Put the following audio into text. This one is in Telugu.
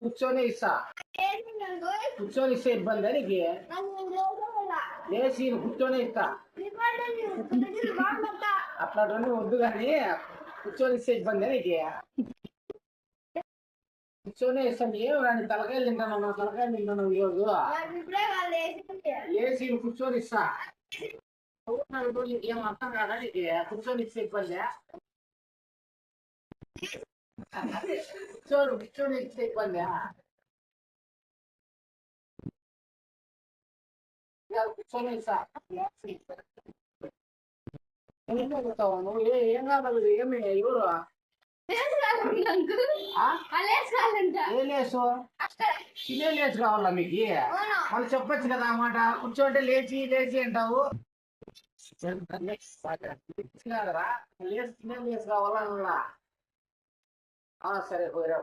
కూర్చొని ఇస్తా. కూర్చొని ఇస్తే ఇబ్బంది నీకు. లేచి కూర్చొని ఇస్తా. అట్లాంటివన్నీ వద్దు కానీ కూర్చొని ఇస్తే ఇబ్బంది నీకు. కూర్చొని ఇస్తాను. ఏం రాని తలకాయలు తింటాను, తలకాయలు తింటాను ఈరోజు. లేచి కూర్చొని ఇస్తా. ఏం అర్థం కాదా నీకు? కూర్చొని ఇస్తే ఇబ్బంది. కూర్చొని ఇస్తే ఇబ్బంది. కూర్చొని ఇస్తా. నువ్వు ఏం కావాలి? ఏమి ఎవరు ఇదే లేచి కావాలా మీకు? వాళ్ళు చెప్పచ్చు కదా అన్నమాట. కూర్చోంటే లేచి లేచి అంటావు. కాదరా లేచి కావాలా? సరే పోయిరా.